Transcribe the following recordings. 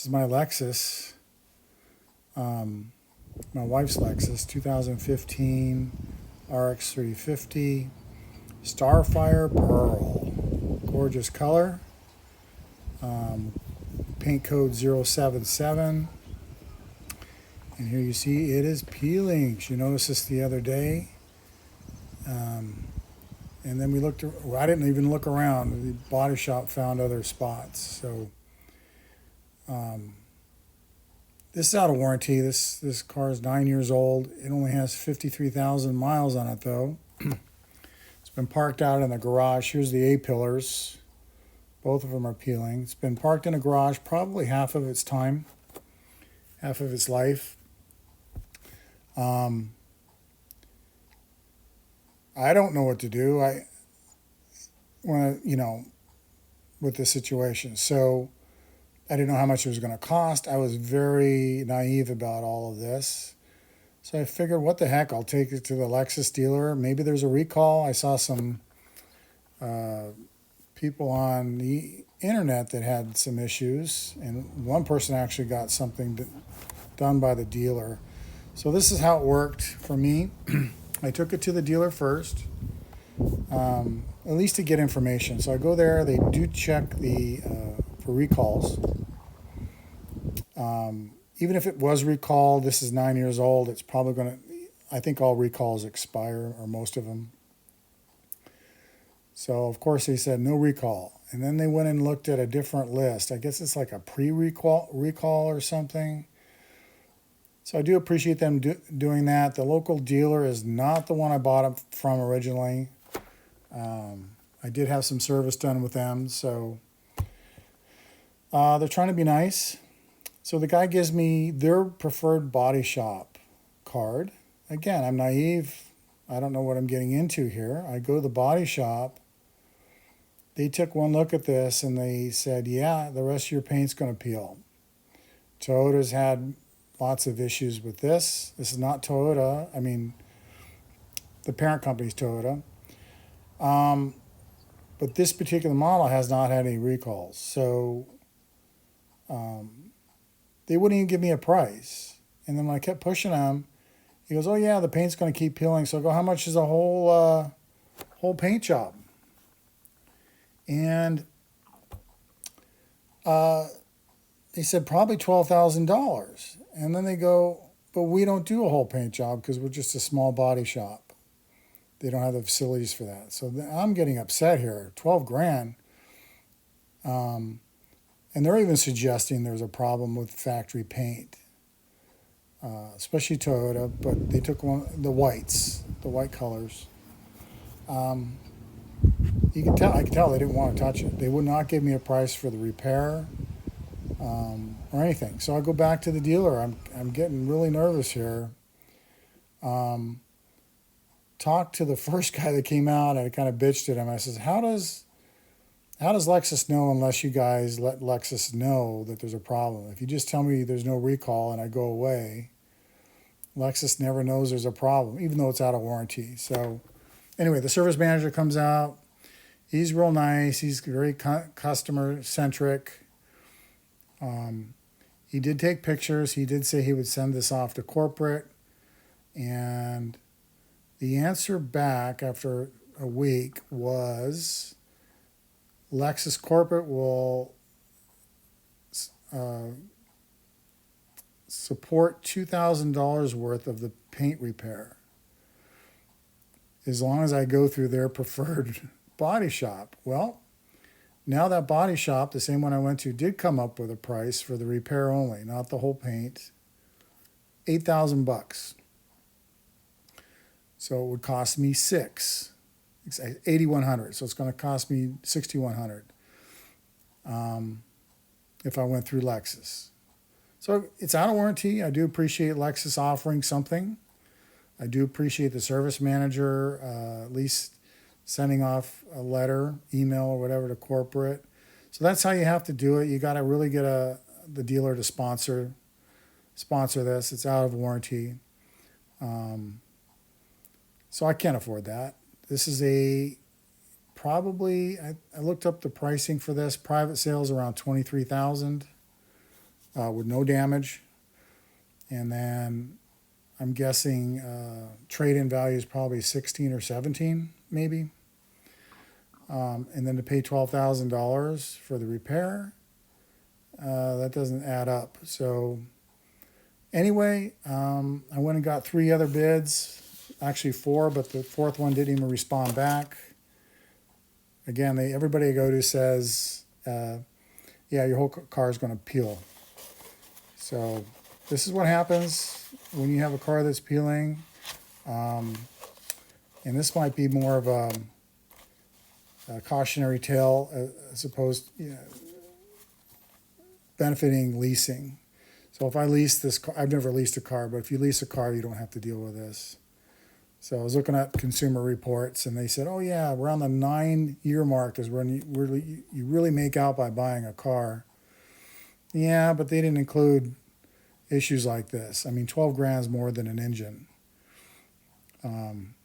This is my Lexus, my wife's Lexus, 2015 RX 350 Starfire Pearl. Gorgeous color. Paint code 077. And here you see it is peeling. She noticed this the other day. And then we looked, well, I didn't even look around. The body shop found other spots. So this is out of warranty. This car is 9 years old. It only has 53,000 miles on it though. It's been parked out in the garage. Here's the A-pillars. Both of them are peeling. It's been parked in a garage probably half of its time, half of its life. I don't know what to do. I want to, with the situation. So I didn't know how much it was going to cost. I was very naive about all of this. So I figured, what the heck, I'll take it to the Lexus dealer. Maybe there's a recall. I saw some people on the internet that had some issues, and one person actually got something done by the dealer. So this is how it worked for me. I took it to the dealer first, at least to get information. So I go there. They do check for recalls. Even if it was recalled, this is 9 years old. It's probably going to, I think all recalls expire, or most of them. So of course they said no recall. And then they went and looked at a different list. I guess it's like a pre-recall or something. So I do appreciate them doing that. The local dealer is not the one I bought it from originally. I did have some service done with them, so they're trying to be nice. So the guy gives me their preferred body shop card. Again, I'm naive. I don't know what I'm getting into here. I go to the body shop. They took one look at this and they said, yeah, the rest of your paint's going to peel. Toyota's had lots of issues with this. This is not Toyota. I mean, the parent company's Toyota. But this particular model has not had any recalls. So they wouldn't even give me a price. And then when I kept pushing him, he goes, oh yeah, the paint's going to keep peeling. So I go, how much is a whole paint job? And they said probably $12,000. And then they go, but we don't do a whole paint job because we're just a small body shop. They don't have the facilities for that. So I'm getting upset here. 12 grand. And they're even suggesting there's a problem with factory paint, especially Toyota. But they took the white colors. I can tell they didn't want to touch it. They would not give me a price for the repair or anything. So I go back to the dealer. I'm getting really nervous here. Talked to the first guy that came out. I kind of bitched at him. I says, how does Lexus know unless you guys let Lexus know that there's a problem? If you just tell me there's no recall and I go away, Lexus never knows there's a problem, even though it's out of warranty. So anyway, the service manager comes out. He's real nice. He's very customer-centric. He did take pictures. He did say he would send this off to corporate. And the answer back after a week was Lexus corporate will support $2,000 worth of the paint repair as long as I go through their preferred body shop. Well, now that body shop, the same one I went to, did come up with a price for the repair only, not the whole paint. $8,000. So it would cost me $8,100. So it's going to cost me $6,100 if I went through Lexus. So it's out of warranty. I do appreciate Lexus offering something. I do appreciate the service manager at least sending off a letter, email, or whatever to corporate. So that's how you have to do it. You got to really get the dealer to sponsor this. It's out of warranty. So I can't afford that. This is I looked up the pricing for this. Private sales around $23,000. with no damage. And then I'm guessing trade-in value is probably 16 or 17, maybe. And then to pay $12,000 for the repair, that doesn't add up. So anyway, I went and got 3 other bids, actually 4, but the 4th one didn't even respond back. Again, everybody I go to says, yeah, your whole car is going to peel. So this is what happens when you have a car that's peeling. And this might be more of a cautionary tale as opposed to benefiting leasing. So if I lease this car, I've never leased a car, but if you lease a car, you don't have to deal with this. So I was looking at Consumer Reports, and they said, oh yeah, around the 9-year mark is when you really make out by buying a car. Yeah, but they didn't include issues like this. I mean, 12 grand is more than an engine.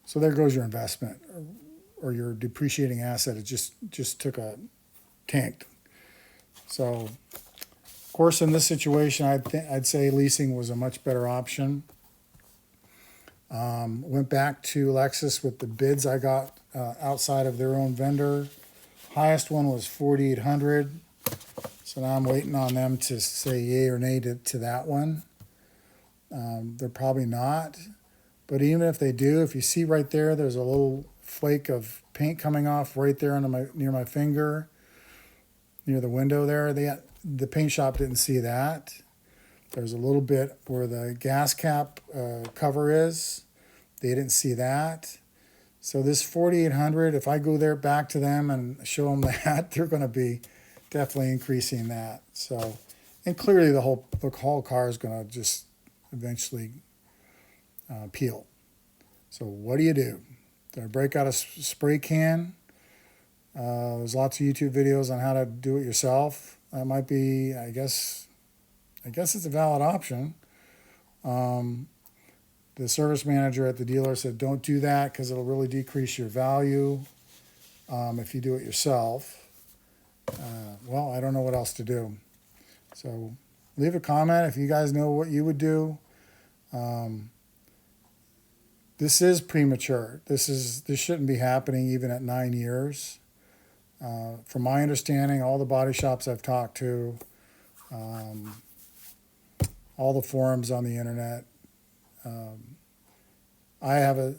So there goes your investment, or your depreciating asset. It just took a tanked. So, of course, in this situation, I'd say leasing was a much better option. Went back to Lexus with the bids I got outside of their own vendor. Highest one was $4,800. So now I'm waiting on them to say yay or nay to that one. They're probably not. But even if they do, if you see right there, there's a little flake of paint coming off right there near my finger, near the window there. The paint shop didn't see that. There's a little bit where the gas cap cover is. They didn't see that. So this 4,800, if I go there back to them and show them that, they're going to be definitely increasing that. So, and clearly the whole car is going to just eventually peel. So what do? Do I break out a spray can? There's lots of YouTube videos on how to do it yourself. That might be, I guess it's a valid option. The service manager at the dealer said, don't do that because it'll really decrease your value if you do it yourself. Well, I don't know what else to do. So leave a comment if you guys know what you would do. This is premature. This shouldn't be happening even at 9 years. From my understanding, all the body shops I've talked to, all the forums on the internet, I have a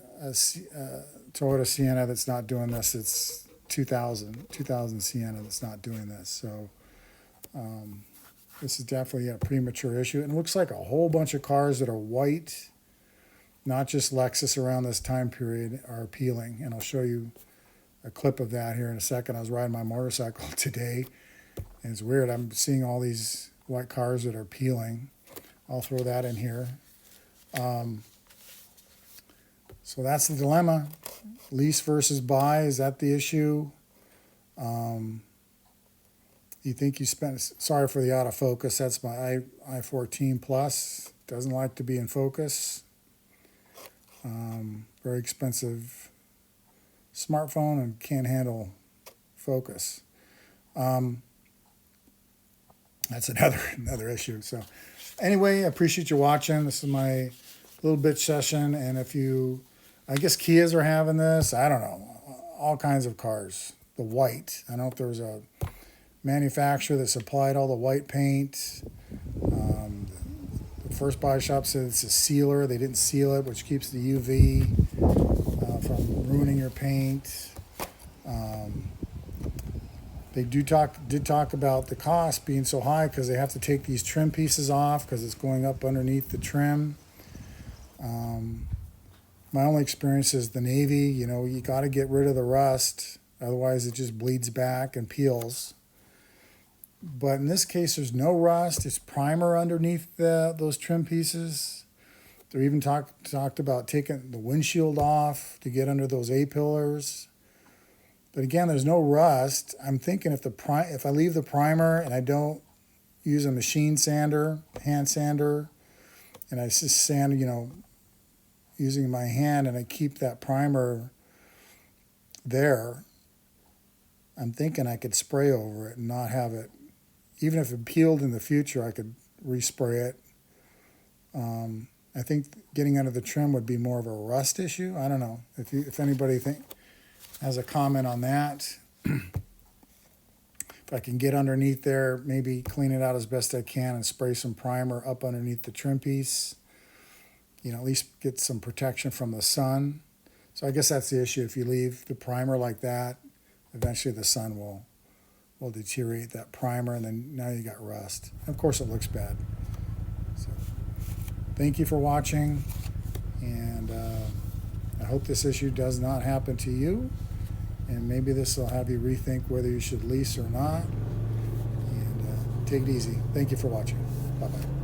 Toyota Sienna that's not doing this. It's 2000 Sienna that's not doing this. So this is definitely a premature issue. And it looks like a whole bunch of cars that are white, not just Lexus around this time period, are peeling. And I'll show you a clip of that here in a second. I was riding my motorcycle today, and it's weird. I'm seeing all these white cars that are peeling. I'll throw that in here. So that's the dilemma. Lease versus buy, is that the issue? You think you spent, sorry for the autofocus, that's my i14 Plus. Doesn't like to be in focus. Very expensive smartphone and can't handle focus. That's another issue. So anyway, I appreciate you watching. This is my little bitch session. And if you, I guess Kias are having this. I don't know. All kinds of cars. The white. I don't know if there was a manufacturer that supplied all the white paint. The first body shop said it's a sealer. They didn't seal it, which keeps the UV from ruining your paint. They did talk about the cost being so high because they have to take these trim pieces off because it's going up underneath the trim. My only experience is the Navy. You got to get rid of the rust, otherwise it just bleeds back and peels. But in this case, there's no rust. It's primer underneath those trim pieces. They even talked about taking the windshield off to get under those A-pillars. But again, there's no rust. I'm thinking if I leave the primer and I don't use a machine sander, hand sander, and I just sand, using my hand, and I keep that primer there, I'm thinking I could spray over it and not have it. Even if it peeled in the future, I could respray it. I think getting under the trim would be more of a rust issue. I don't know. If anybody has a comment on that, if I can get underneath there, maybe clean it out as best I can and spray some primer up underneath the trim piece. You know, at least get some protection from the sun. So I guess that's the issue. If you leave the primer like that, eventually the sun will deteriorate that primer, and then now you got rust. Of course, it looks bad. So, thank you for watching, and I hope this issue does not happen to you, and maybe this will have you rethink whether you should lease or not. And take it easy. Thank you for watching. Bye-bye.